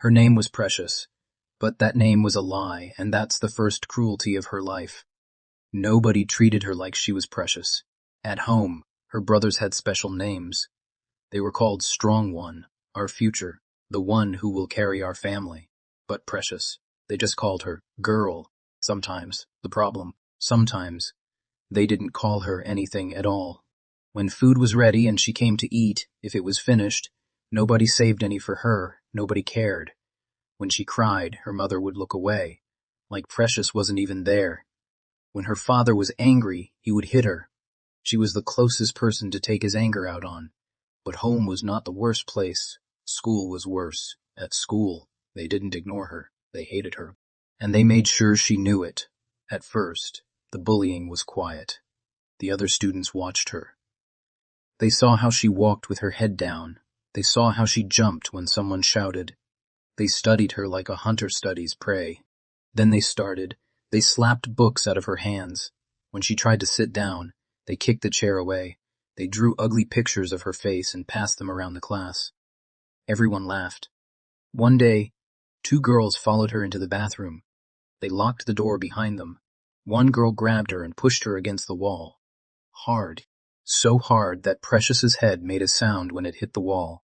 Her name was Precious, but that name was a lie, and that's the first cruelty of her life. Nobody treated her like she was precious. At home, her brothers had special names. They were called Strong One, our future, the one who will carry our family. But Precious, they just called her Girl. Sometimes, sometimes, they didn't call her anything at all. When food was ready and she came to eat, if it was finished, nobody saved any for her, nobody cared. When she cried, her mother would look away, like Precious wasn't even there. When her father was angry, he would hit her. She was the closest person to take his anger out on. But home was not the worst place. School was worse. At school, they didn't ignore her. They hated her. And they made sure she knew it. At first, the bullying was quiet. The other students watched her. They saw how she walked with her head down. They saw how she jumped when someone shouted. They studied her like a hunter studies prey. Then they slapped books out of her hands. When she tried to sit down, they kicked the chair away. They drew ugly pictures of her face and passed them around the class. Everyone laughed. One day, 2 girls followed her into the bathroom. They locked the door behind them. One girl grabbed her and pushed her against the wall. Hard, so hard that Precious's head made a sound when it hit the wall.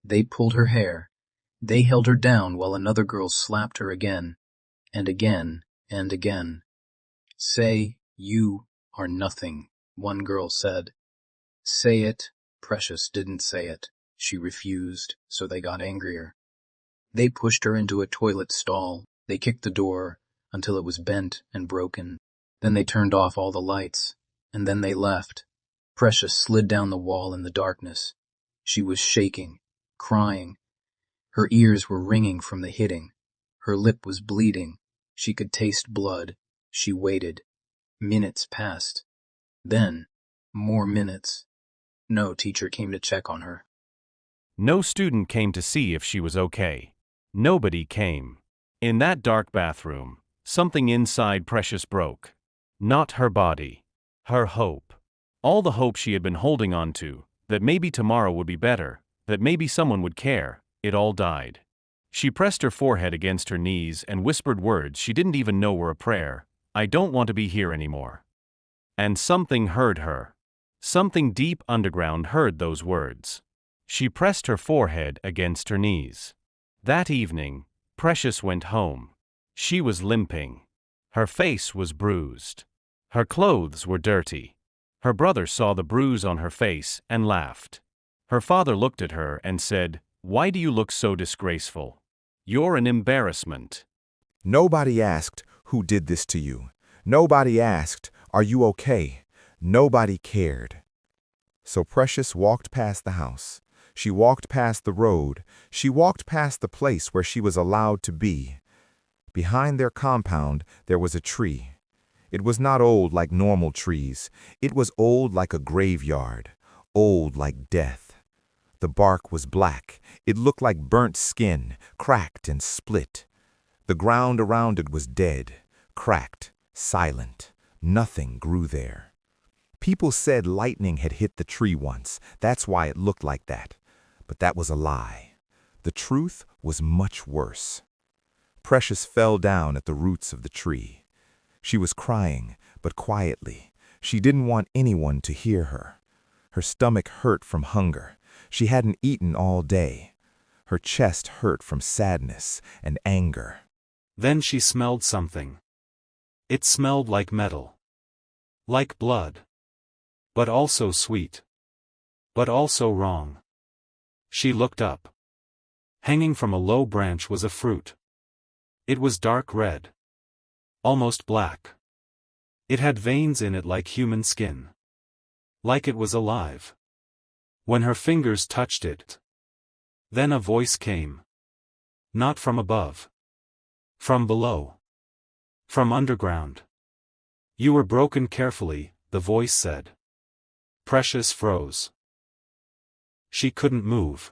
They pulled her hair. They held her down while another girl slapped her again, and again, and again. Say, you are nothing, one girl said. Say it. Precious didn't say it. She refused, so they got angrier. They pushed her into a toilet stall. They kicked the door until it was bent and broken. Then they turned off all the lights, and then they left. Precious slid down the wall in the darkness. She was shaking, crying. Her ears were ringing from the hitting. Her lip was bleeding. She could taste blood. She waited. Minutes passed. Then, more minutes. No teacher came to check on her. No student came to see if she was okay. Nobody came. In that dark bathroom, something inside Precious broke. Not her body. Her hope. All the hope she had been holding on to, that maybe tomorrow would be better, that maybe someone would care, it all died. She pressed her forehead against her knees and whispered words she didn't even know were a prayer. I don't want to be here anymore. And something heard her. Something deep underground heard those words. She pressed her forehead against her knees. That evening, Precious went home. She was limping. Her face was bruised. Her clothes were dirty. Her brother saw the bruise on her face and laughed. Her father looked at her and said, "Why do you look so disgraceful? You're an embarrassment." Nobody asked, "Who did this to you?" Nobody asked, "Are you okay?" Nobody cared. So Precious walked past the house. She walked past the road. She walked past the place where she was allowed to be. Behind their compound, there was a tree. It was not old like normal trees. It was old like a graveyard, old like death. The bark was black. It looked like burnt skin, cracked and split. The ground around it was dead, cracked, silent. Nothing grew there. People said lightning had hit the tree once. That's why it looked like that. But that was a lie. The truth was much worse. Precious fell down at the roots of the tree. She was crying, but quietly. She didn't want anyone to hear her. Her stomach hurt from hunger. She hadn't eaten all day. Her chest hurt from sadness and anger. Then she smelled something. It smelled like metal. Like blood. But also sweet. But also wrong. She looked up. Hanging from a low branch was a fruit. It was dark red. Almost black. It had veins in it like human skin. Like it was alive. When her fingers touched it. Then a voice came. Not from above. From below. From underground. You were broken carefully, the voice said. Precious froze. She couldn't move.